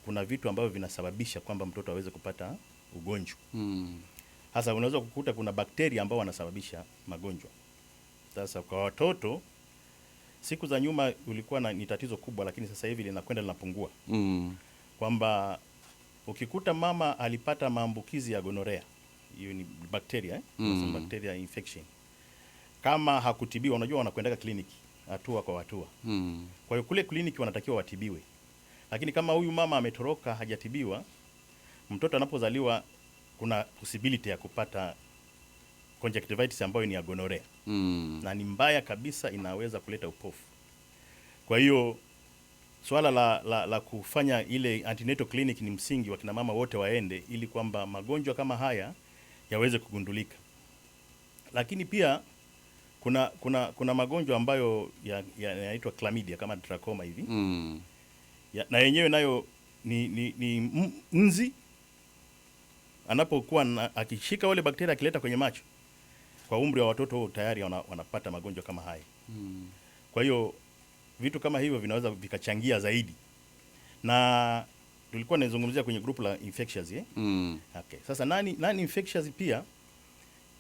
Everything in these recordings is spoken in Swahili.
kuna vitu ambavyo vinasababisha kwamba mtoto aweze kupata ugonjwa. Hasa unaweza kukuta kuna bakteria ambao wanasababisha magonjwa. Sasa kwa watoto siku za nyuma ulikuwa ni tatizo kubwa, lakini sasa hivi linakwenda linapungua. Kwamba ukikuta mama alipata maambukizi ya gonorea, hiyo ni bakteria bacteria infection, kama hakutibiwa, unajua wanakwenda kliniki hatua kwa hatua. Kwa hiyo kule kliniki wanatakiwa watibiwe. Lakini kama huyu mama ametoroka hajatibiwa, mtoto anapozaliwa kuna possibility ya kupata conjunctivitis ambayo ni ya gonorea. Na ni mbaya kabisa, inaweza kuleta upofu. Kwa hiyo swala la kufanya ile antenatal clinic ni msingi, wa kina mama wote waende, ili kwamba magonjwa kama haya yaweze kugundulika. Lakini pia kuna magonjwa ambayo yanaitwa chlamydia kama trachoma hivi. Na yenyewe nayo ni nzi anapokuwa akishika wale bakteria akileta kwenye macho. Kwa umri wa watoto tayari wanapata magonjwa kama haya. Kwa hiyo vitu kama hivyo vinaweza vikachangia zaidi. Na tulikuwa tunazungumzia kwenye grupu la infectious Okay. Sasa nani infectious pia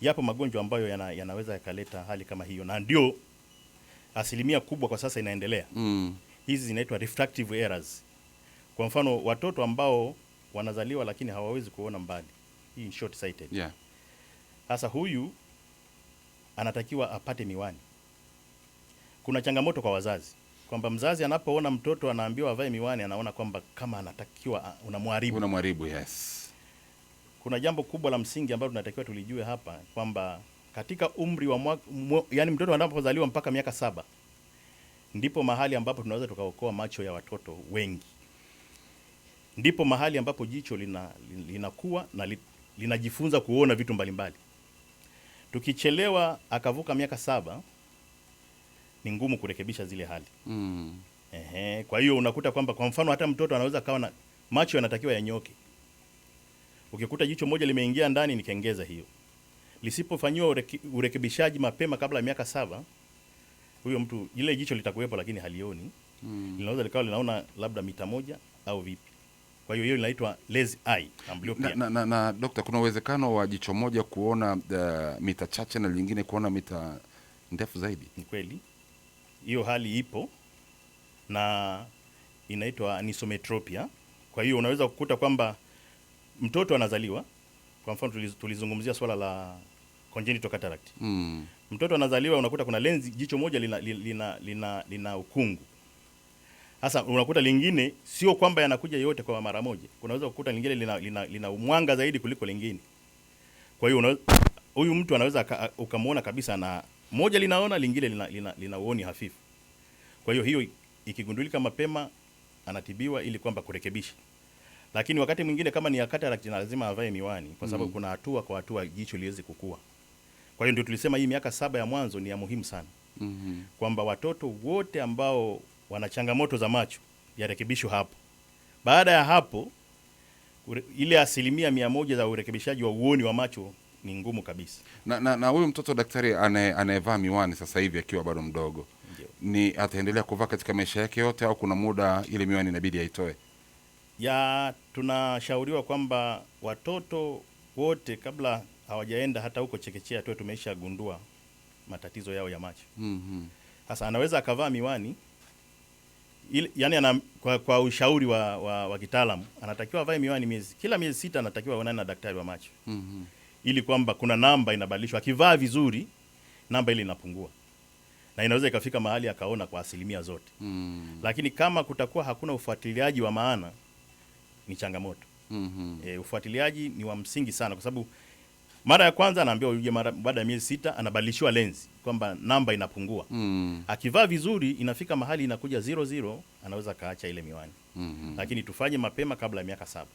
yapo magonjwa ambayo yanaweza yakaleta hali kama hiyo, na ndio asilimia kubwa kwa sasa inaendelea. Hizi zinaitwa refractive errors. Kwa mfano watoto ambao wanazaliwa lakini hawawezi kuona mbali. Hii short sighted. Sasa huyu anatakiwa apate miwani. Kuna changamoto kwa wazazi kwamba mzazi anapoona mtoto anaambiwa avae miwani, anaona kwamba kama anatakiwa unamharibu. Kuna jambo kubwa la msingi ambalo tunatakiwa tulijue hapa, kwamba katika umri wa yani mtoto anapozaliwa mpaka miaka 7 ndipo mahali ambapo tunaweza tukaokoa macho ya watoto wengi. Ndipo mahali ambapo jicho linakuwa na linajifunza kuona vitu mbalimbali. Tukichelewa akavuka miaka 7 ni ngumu kurekebisha zile hali. Kwa hiyo unakuta kwamba kwa mfano hata mtoto anaweza kawa na macho yanatakiwa yanyoke. Ukikuta jicho moja limeingia ndani, ni kengeza hiyo. Lisipofanyiwa urekebishaji mapema kabla ya miaka 7, huyo mtu ile jicho litakuwepo lakini halioni. Linaweza likawa linaona labda mita 1 au vipi. Kwa hiyo inaitwa lazy eye amblyopia. Na dokta, kuna uwezekano wa jicho moja kuona mita chache na lingine kuona mita ndefu zaidi? Ni kweli. Hiyo hali ipo na inaitwa anisometropia. Kwa hiyo unaweza kukuta kwamba mtoto anazaliwa, kwa mfano tulizungumzia swala la congenital cataract. Mtoto anazaliwa, unakuta kuna lenzi, jicho moja lina ukungu. Sasa unakuta lingine sio kwamba yanakuja yote kwa mara moja. Unaweza kukuta lingine lina mwanga zaidi kuliko lingine. Kwa hiyo huyu mtu anaweza ukamuona kabisa na moja linaona, lingine lina uoni hafifu. Kwa hiyo ikigundulika mapema anatibiwa ili kwamba kurekebisha. Lakini wakati mwingine kama ni cataract lazima avae miwani, kwa sababu kuna hatua kwa hatua jicho liweze kukua. Kwa hiyo ndio tulisema hii miaka 7 ya mwanzo ni ya muhimu sana. Kwamba watoto wote ambao wana changamoto za macho yarekebishwe hapo. Baada ya hapo ile 100% za urekebishaji wa uoni wa macho ni ngumu kabisa. Na huyu mtoto daktari anayevaa miwani sasa hivi akiwa bado mdogo, ni ataendelea kuvaa katika maisha yake yote au kuna muda ile miwani inabidi aitoe? Tunashauriwa kwamba watoto wote kabla hawajaenda hata huko chekechea tu tumeisha gundua matatizo yao ya macho. Sasa anaweza akavaa miwani yani kwa ushauri wa kitaalamu anatakiwa avae miwani kila miezi 6 anatakiwa aonane na daktari wa macho. Ili kwamba kuna namba inabadilishwa, akivaa vizuri namba ile inapungua. Na inaweza ikafika mahali akaona kwa asilimia zote. Lakini kama kutakuwa hakuna ufuatiliaji wa maana ni changamoto. Ufuatiliaji ni wa msingi sana, kwa sababu mara ya kwanza anaambiwa uje baada ya miezi 6 anabadilishwa lenzi kwamba namba inapungua. Akivaa vizuri inafika mahali inakuja 00, anaweza kaacha ile miwani. Lakini tufanye mapema kabla ya miaka 7.